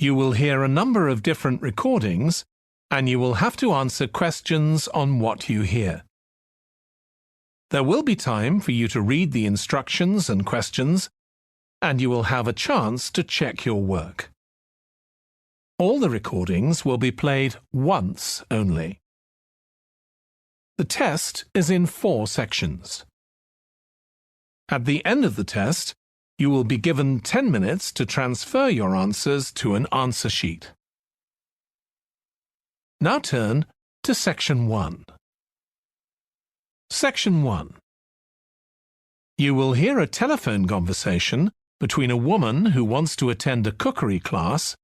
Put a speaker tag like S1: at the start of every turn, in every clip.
S1: You will hear a number of different recordings, and you will have to answer questions on what you hear. There will be time for you to read the instructions and questions, and you will have a chance to check your work. All the recordings will be played once only. The test is in 4 sections. At the end of the test, you will be given 10 minutes to transfer your answers to an answer sheet. Now turn to Section 1. Section 1. You will hear a telephone conversation between a woman who wants to attend a cookery class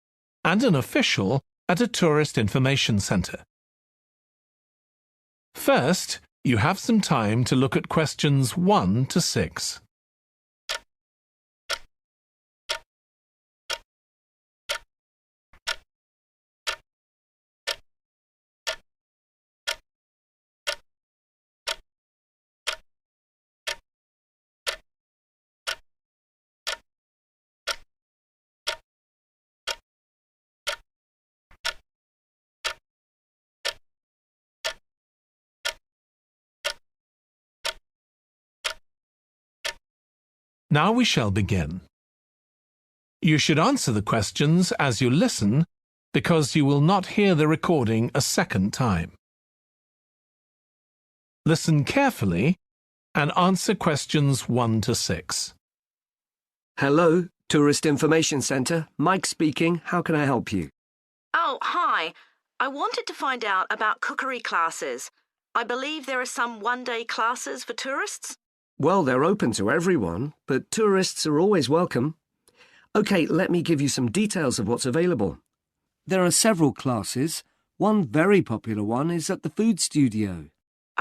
S1: and an official at a tourist information centre. First, you have some time to look at questions 1 to 6. Now we shall begin. You should answer the questions as you listen because you will not hear the recording a second time. Listen carefully and answer questions 1 to 6.
S2: Hello, Tourist Information Centre. Mike speaking. How can I help you?
S3: Oh, hi. I wanted to find out about cookery classes. I believe there are some one-day classes for tourists.
S2: Well, they're open to everyone, but tourists are always welcome. OK, let me give you some details of what's available. There are several classes. One very popular one is at the food studio.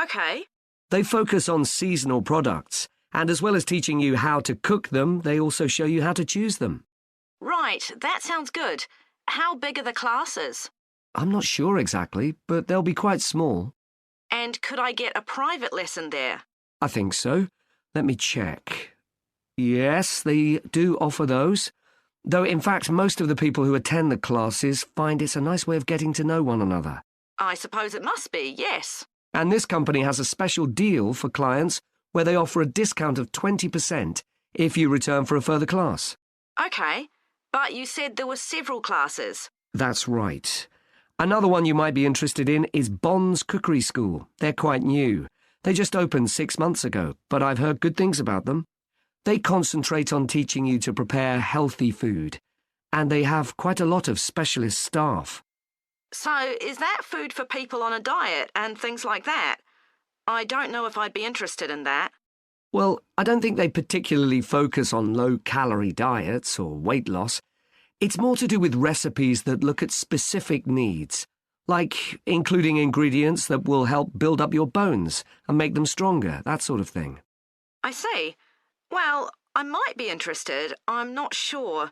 S3: OK.
S2: They focus on seasonal products, and as well as teaching you how to cook them, they also show you how to choose them.
S3: Right, that sounds good. How big are the classes?
S2: I'm not sure exactly, but they'll be quite small.
S3: And could I get a private lesson there?
S2: I think so. Let me check. Yes, they do offer those. Though, in fact, most of the people who attend the classes find it's a nice way of getting to know one another.
S3: I suppose it must be, yes.
S2: And this company has a special deal for clients where they offer a discount of 20% if you return for a further class.
S3: OK, but you said there were several classes.
S2: That's right. Another one you might be interested in is Bond's Cookery School. They're quite new. They just opened 6 months ago, but I've heard good things about them. They concentrate on teaching you to prepare healthy food, and they have quite a lot of specialist staff.
S3: So is that food for people on a diet and things like that? I don't know if I'd be interested in that.
S2: Well, I don't think they particularly focus on low-calorie diets or weight loss. It's more to do with recipes that look at specific needs, like including ingredients that will help build up your bones and make them stronger, that sort of thing.
S3: I see. Well, I might be interested. I'm not sure.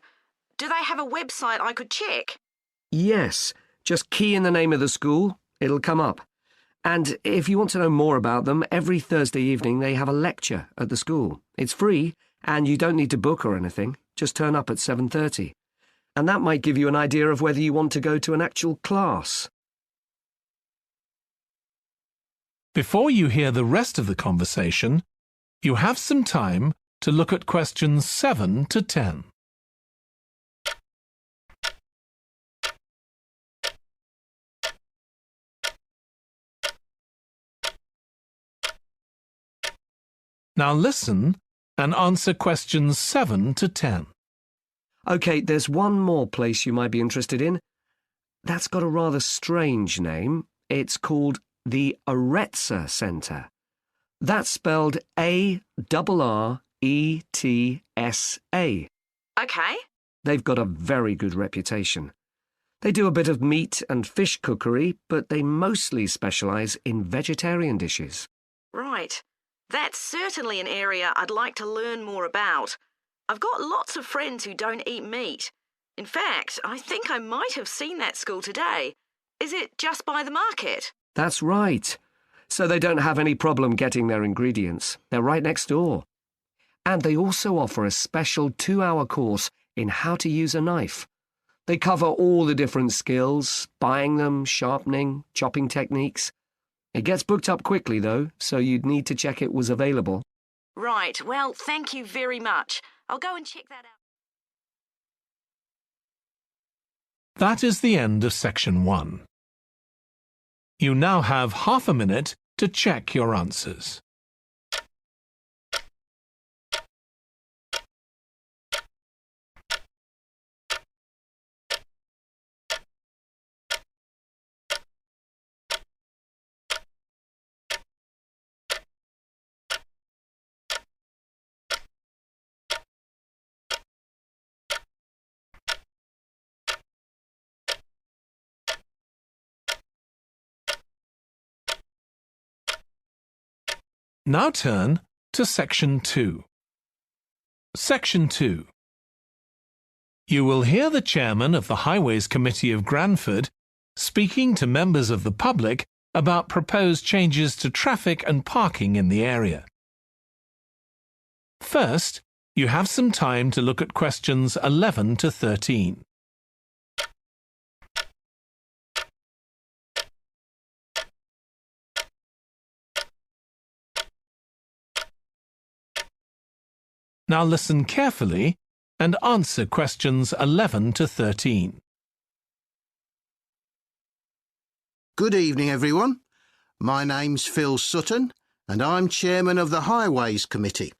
S3: Do they have a website I could check?
S2: Yes. Just key in the name of the school. It'll come up. And if you want to know more about them, every Thursday evening they have a lecture at the school. It's free, and you don't need to book or anything. Just turn up at 7:30. And that might give you an idea of whether you want to go to an actual class.
S1: Before you hear the rest of the conversation, you have some time to look at questions 7 to 10. Now listen and answer questions 7 to 10.
S2: OK, there's one more place you might be interested in. That's got a rather strange name. It's called the Aretsa Centre. That's spelled A-R-R-E-T-S-A.
S3: OK.
S2: They've got a very good reputation. They do a bit of meat and fish cookery, but they mostly specialise in vegetarian dishes.
S3: Right. That's certainly an area I'd like to learn more about. I've got lots of friends who don't eat meat. In fact, I think I might have seen that school today. Is it just by the market?
S2: That's right. So they don't have any problem getting their ingredients. They're right next door. And they also offer a special 2-hour course in how to use a knife. They cover all the different skills, buying them, sharpening, chopping techniques. It gets booked up quickly, though, so you'd need to check it was available.
S3: Right, well, thank you very much. I'll go and check that out.
S1: That is the end of section 1. You now have half a minute to check your answers. Now turn to Section 2. Section 2. You will hear the chairman of the Highways Committee of Granford speaking to members of the public about proposed changes to traffic and parking in the area. First, you have some time to look at questions 11 to 13. Now listen carefully and answer questions 11 to 13.
S4: Good evening, everyone. My name's Phil Sutton, and I'm chairman of the Highways Committee.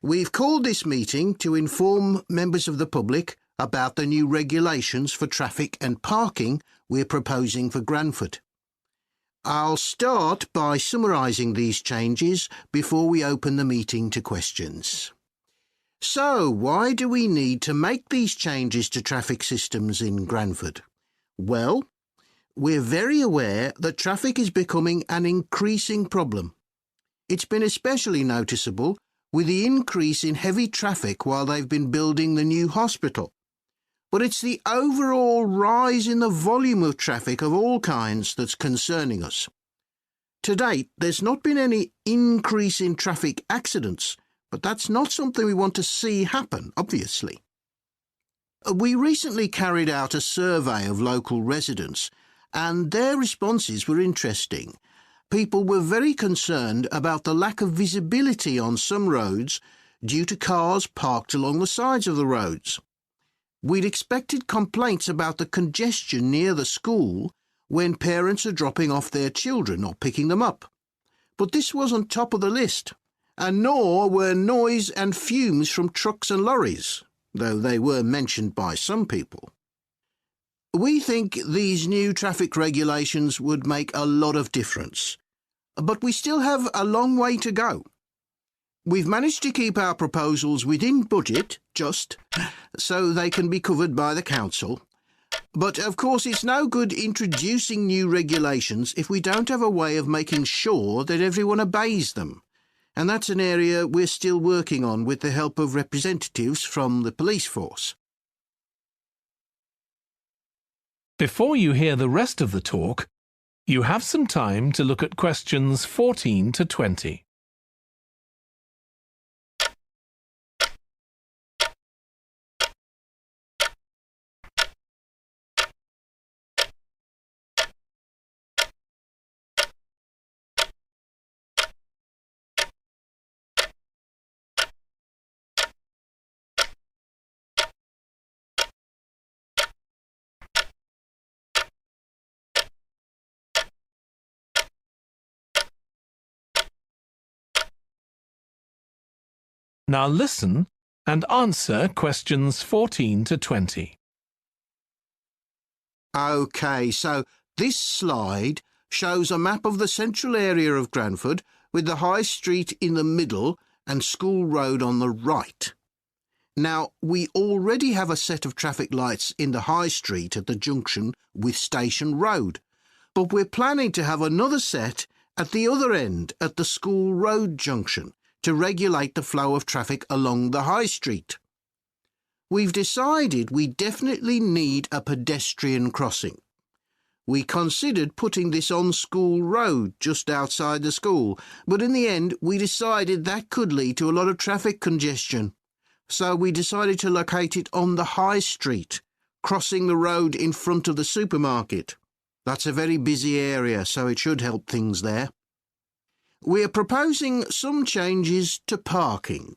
S4: We've called this meeting to inform members of the public about the new regulations for traffic and parking we're proposing for Granford. I'll start by summarising these changes before we open the meeting to questions. So, why do we need to make these changes to traffic systems in Granford? Well, we're very aware that traffic is becoming an increasing problem. It's been especially noticeable with the increase in heavy traffic while they've been building the new hospital. But it's the overall rise in the volume of traffic of all kinds that's concerning us. To date, there's not been any increase in traffic accidents, but that's not something we want to see happen, obviously. We recently carried out a survey of local residents, and their responses were interesting. People were very concerned about the lack of visibility on some roads due to cars parked along the sides of the roads. We'd expected complaints about the congestion near the school when parents are dropping off their children or picking them up. But this wasn't top of the list, and nor were noise and fumes from trucks and lorries, though they were mentioned by some people. We think these new traffic regulations would make a lot of difference, but we still have a long way to go. We've managed to keep our proposals within budget, so they can be covered by the council. But of course it's no good introducing new regulations if we don't have a way of making sure that everyone obeys them. And that's an area we're still working on with the help of representatives from the police force.
S1: Before you hear the rest of the talk, you have some time to look at questions 14 to 20. Now listen and answer questions 14 to 20.
S4: OK, so this slide shows a map of the central area of Granford with the High Street in the middle and School Road on the right. Now, we already have a set of traffic lights in the High Street at the junction with Station Road, but we're planning to have another set at the other end at the School Road junction to regulate the flow of traffic along the High Street. We've decided we definitely need a pedestrian crossing. We considered putting this on School Road just outside the school, but in the end we decided that could lead to a lot of traffic congestion. So we decided to locate it on the High Street, crossing the road in front of the supermarket. That's a very busy area, so it should help things there. We're proposing some changes to parking.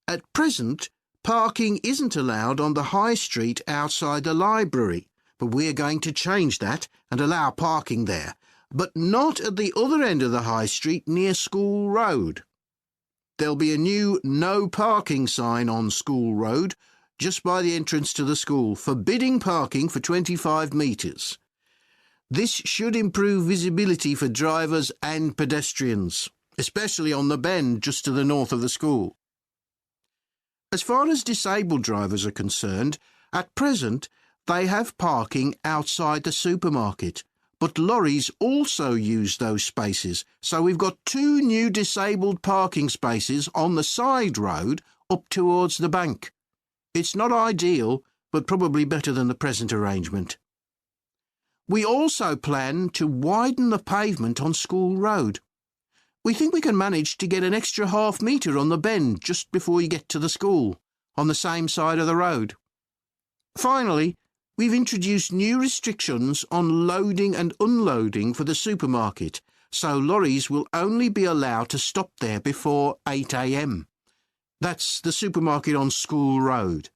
S4: At present, parking isn't allowed on the high street outside the library, but we're going to change that and allow parking there, but not at the other end of the high street near School Road. There'll be a new no parking sign on School Road just by the entrance to the school, forbidding parking for 25 metres. This should improve visibility for drivers and pedestrians, especially on the bend just to the north of the school. As far as disabled drivers are concerned, at present they have parking outside the supermarket, but lorries also use those spaces, so we've got 2 new disabled parking spaces on the side road up towards the bank. It's not ideal, but probably better than the present arrangement. We also plan to widen the pavement on School Road. We think we can manage to get an extra half metre on the bend just before you get to the school, on the same side of the road. Finally, we've introduced new restrictions on loading and unloading for the supermarket, so lorries will only be allowed to stop there before 8 a.m. That's the supermarket on School Road.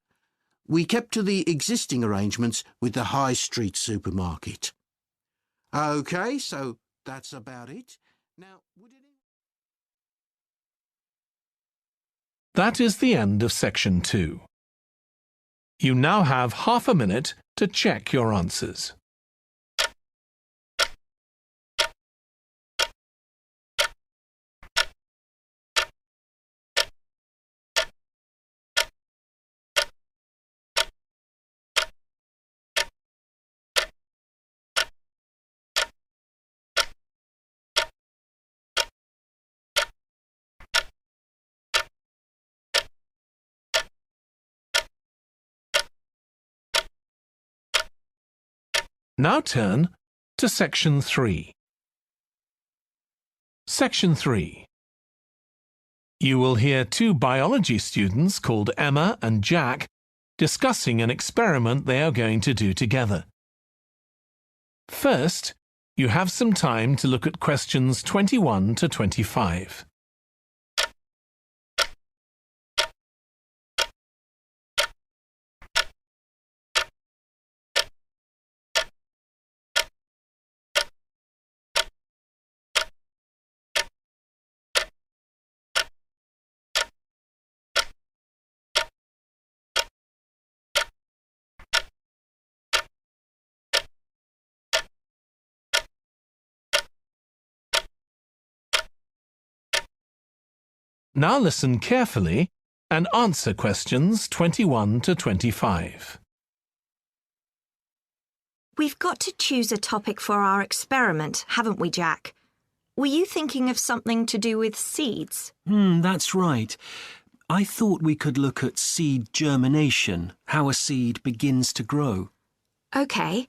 S4: We kept to the existing arrangements with the High Street supermarket. OK, so that's about it. Now,
S1: That is the end of section 2. You now have half a minute to check your answers. Now turn to section 3. Section 3. You will hear 2 biology students called Emma and Jack discussing an experiment they are going to do together. First, you have some time to look at questions 21 to 25. Now listen carefully and answer questions 21 to 25.
S5: We've got to choose a topic for our experiment, haven't we, Jack? Were you thinking of something to do with seeds?
S6: That's right. I thought we could look at seed germination, how a seed begins to grow.
S5: OK.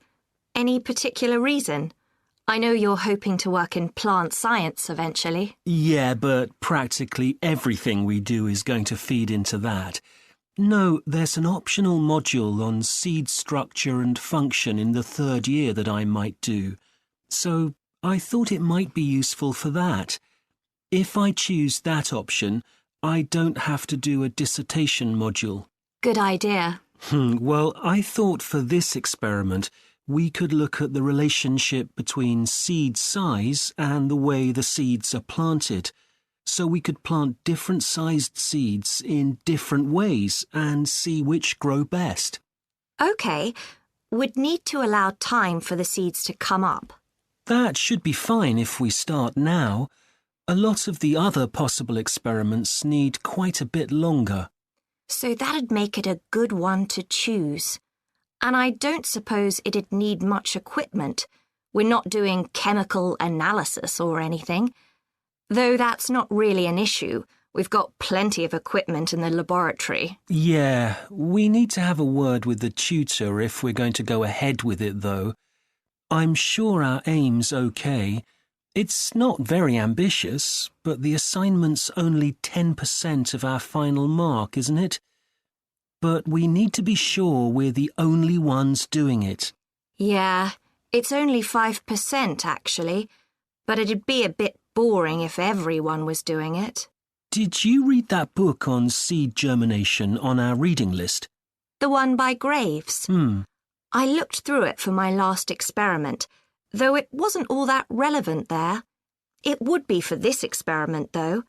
S5: Any particular reason? I know you're hoping to work in plant science eventually.
S6: Yeah, but practically everything we do is going to feed into that. No, there's an optional module on seed structure and function in the 3rd year that I might do. So I thought it might be useful for that. If I choose that option, I don't have to do a dissertation module.
S5: Good idea.
S6: Well, I thought for this experiment, we could look at the relationship between seed size and the way the seeds are planted. So we could plant different sized seeds in different ways and see which grow best.
S5: OK. We'd need to allow time for the seeds to come up.
S6: That should be fine if we start now. A lot of the other possible experiments need quite a bit longer.
S5: So that'd make it a good one to choose. And I don't suppose it'd need much equipment. We're not doing chemical analysis or anything. Though that's not really an issue. We've got plenty of equipment in the laboratory.
S6: Yeah, we need to have a word with the tutor if we're going to go ahead with it, though. I'm sure our aim's OK. It's not very ambitious, but the assignment's only 10% of our final mark, isn't it? but we need to be sure we're the only ones doing it.
S5: Yeah, it's only 5% actually, but it'd be a bit boring if everyone was doing it.
S6: Did you read that book on seed germination on our reading list?
S5: The one by Graves? I looked through it for my last experiment, though it wasn't all that relevant there. It would be for this experiment, though.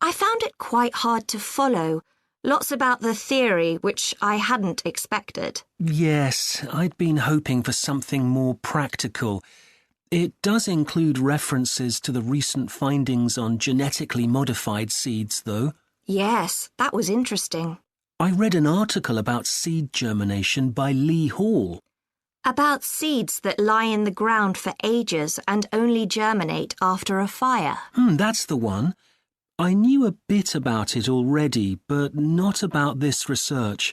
S5: I found it quite hard to follow. Lots about the theory, which I hadn't expected.
S6: Yes, I'd been hoping for something more practical. It does include references to the recent findings on genetically modified seeds, though.
S5: Yes, that was interesting.
S6: I read an article about seed germination by Lee Hall.
S5: About seeds that lie in the ground for ages and only germinate after a fire.
S6: That's the one. I knew a bit about it already, but not about this research.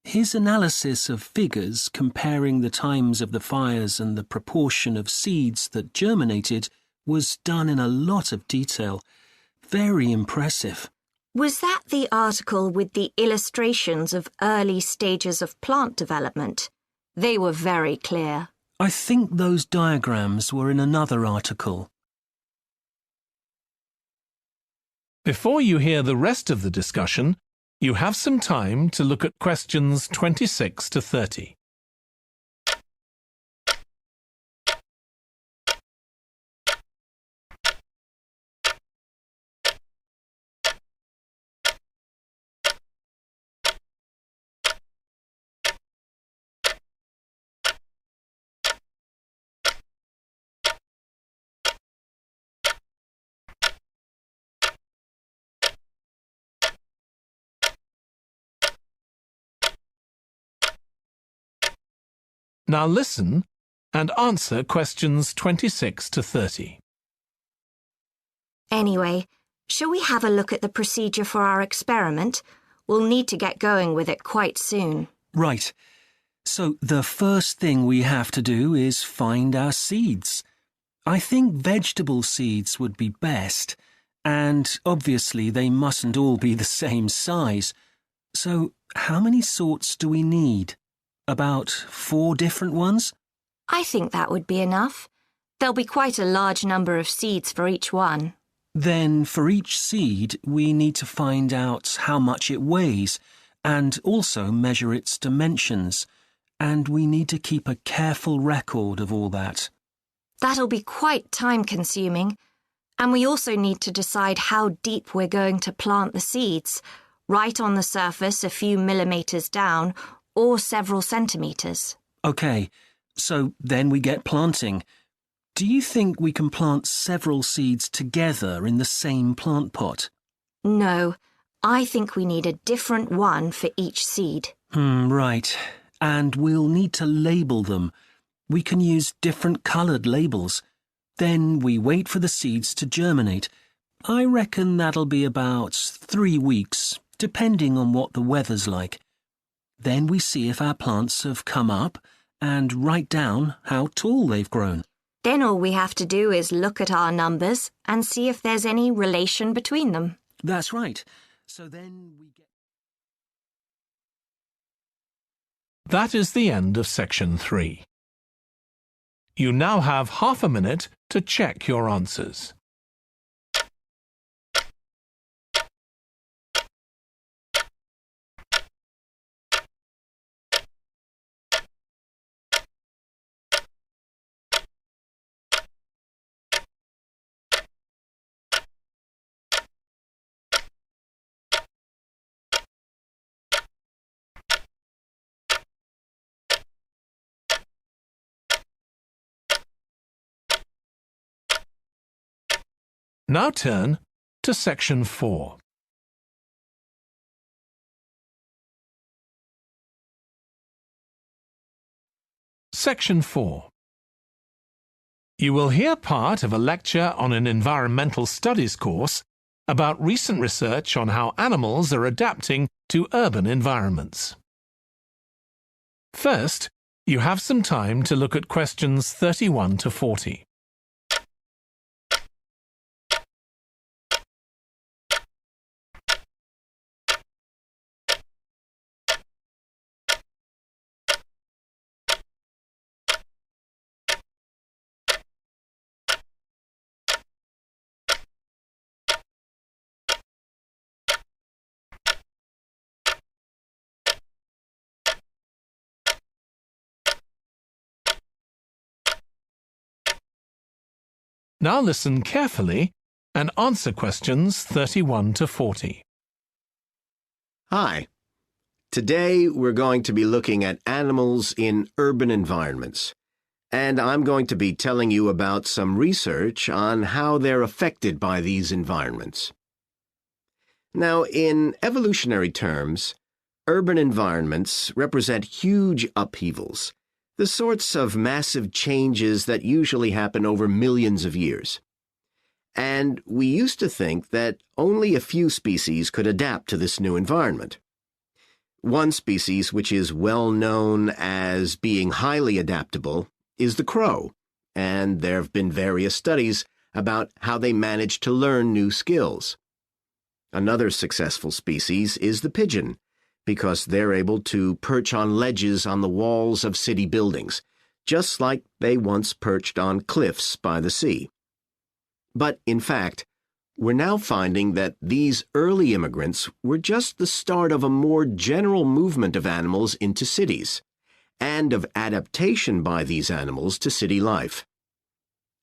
S6: His analysis of figures comparing the times of the fires and the proportion of seeds that germinated was done in a lot of detail. Very impressive.
S5: Was that the article with the illustrations of early stages of plant development? They were very clear.
S6: I think those diagrams were in another article.
S1: Before you hear the rest of the discussion, you have some time to look at questions 26 to 30. Now listen and answer questions 26 to 30.
S5: Anyway, shall we have a look at the procedure for our experiment? We'll need to get going with it quite soon.
S6: Right. So the first thing we have to do is find our seeds. I think vegetable seeds would be best, and obviously they mustn't all be the same size. So how many sorts do we need? About 4 different ones?
S5: I think that would be enough. There'll be quite a large number of seeds for each one.
S6: Then for each seed, we need to find out how much it weighs and also measure its dimensions. And we need to keep a careful record of all that.
S5: That'll be quite time-consuming. And we also need to decide how deep we're going to plant the seeds, right on the surface a few millimetres down, or several centimetres.
S6: OK, so then we get planting. Do you think we can plant several seeds together in the same plant pot?
S5: No, I think we need a different one for each seed.
S6: Right. And we'll need to label them. We can use different coloured labels. Then we wait for the seeds to germinate. I reckon that'll be about 3 weeks, depending on what the weather's like. Then we see if our plants have come up and write down how tall they've grown.
S5: Then all we have to do is look at our numbers and see if there's any relation between them.
S6: That's right. So then we get...
S1: That is the end of section 3. You now have half a minute to check your answers. Now turn to section 4. Section 4. You will hear part of a lecture on an environmental studies course about recent research on how animals are adapting to urban environments. First, you have some time to look at questions 31 to 40. Now listen carefully and answer questions 31 to 40.
S7: Hi. Today we're going to be looking at animals in urban environments, and I'm going to be telling you about some research on how they're affected by these environments. Now, in evolutionary terms, urban environments represent huge upheavals, the sorts of massive changes that usually happen over millions of years. And we used to think that only a few species could adapt to this new environment. One species which is well known as being highly adaptable is the crow, and there have been various studies about how they manage to learn new skills. Another successful species is the pigeon, because they're able to perch on ledges on the walls of city buildings, just like they once perched on cliffs by the sea. But, in fact, we're now finding that these early immigrants were just the start of a more general movement of animals into cities, and of adaptation by these animals to city life.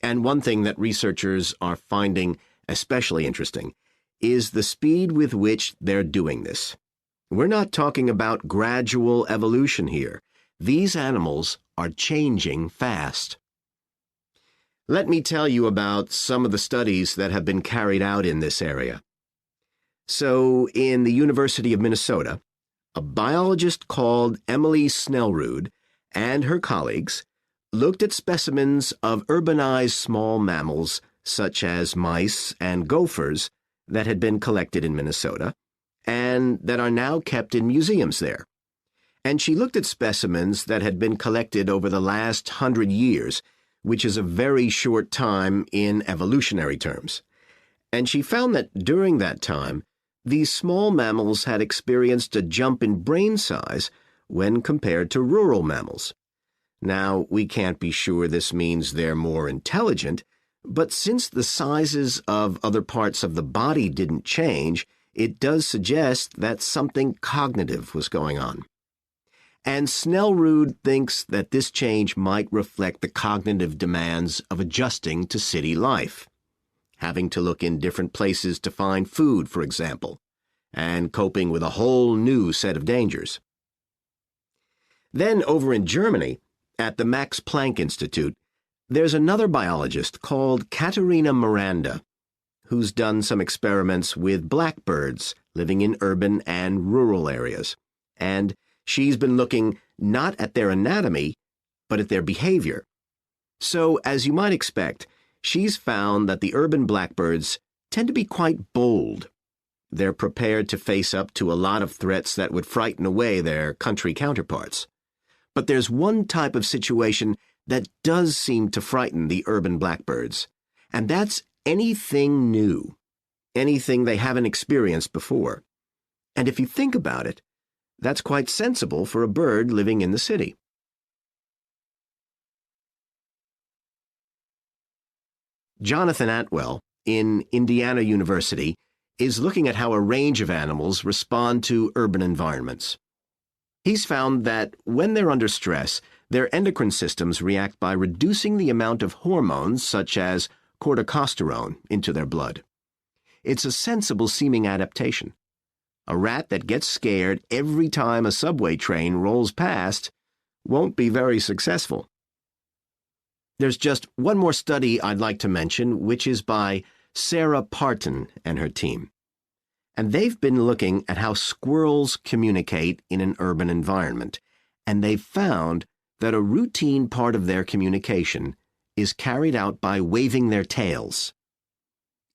S7: And one thing that researchers are finding especially interesting is the speed with which they're doing this. We're not talking about gradual evolution here. These animals are changing fast. Let me tell you about some of the studies that have been carried out in this area. So, in the University of Minnesota, a biologist called Emily Snellrud and her colleagues looked at specimens of urbanized small mammals such as mice and gophers that had been collected in Minnesota and that are now kept in museums there. And she looked at specimens that had been collected over the last 100 years, which is a very short time in evolutionary terms. And she found that during that time, these small mammals had experienced a jump in brain size when compared to rural mammals. Now, we can't be sure this means they're more intelligent, but since the sizes of other parts of the body didn't change, it does suggest that something cognitive was going on. And Snellrud thinks that this change might reflect the cognitive demands of adjusting to city life, having to look in different places to find food, for example, and coping with a whole new set of dangers. Then over in Germany, at the Max Planck Institute, there's another biologist called Katharina Miranda, who's done some experiments with blackbirds living in urban and rural areas, and she's been looking not at their anatomy, but at their behavior. So, as you might expect, she's found that the urban blackbirds tend to be quite bold. They're prepared to face up to a lot of threats that would frighten away their country counterparts. But there's one type of situation that does seem to frighten the urban blackbirds, and that's anything new, anything they haven't experienced before. And if you think about it, that's quite sensible for a bird living in the city. Jonathan Atwell, in Indiana University, is looking at how a range of animals respond to urban environments. He's found that when they're under stress, their endocrine systems react by reducing the amount of hormones such as corticosterone into their blood. It's a sensible-seeming adaptation. A rat that gets scared every time a subway train rolls past won't be very successful. There's just one more study I'd like to mention, which is by Sarah Parton and her team. And they've been looking at how squirrels communicate in an urban environment, and they've found that a routine part of their communication is carried out by waving their tails.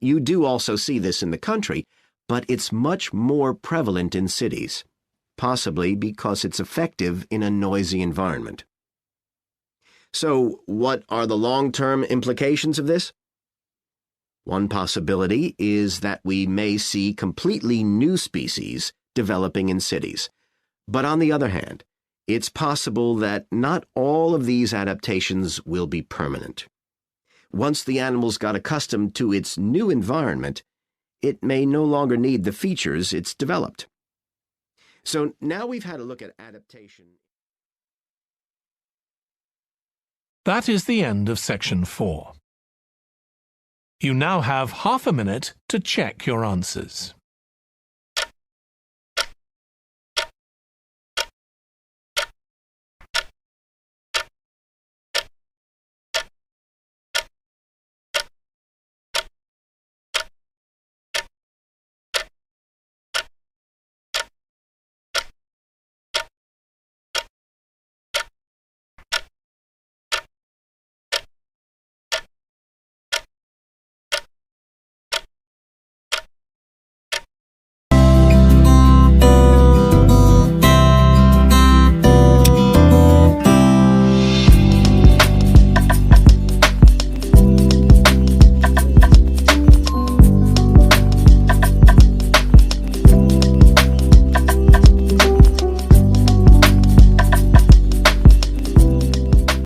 S7: You do also see this in the country, but it's much more prevalent in cities, possibly because it's effective in a noisy environment. So, what are the long-term implications of this? One possibility is that we may see completely new species developing in cities. But on the other hand, it's possible that not all of these adaptations will be permanent. Once the animals got accustomed to its new environment, it may no longer need the features it's developed. So now we've had a look at adaptation.
S1: That is the end of section 4. You now have half a minute to check your answers.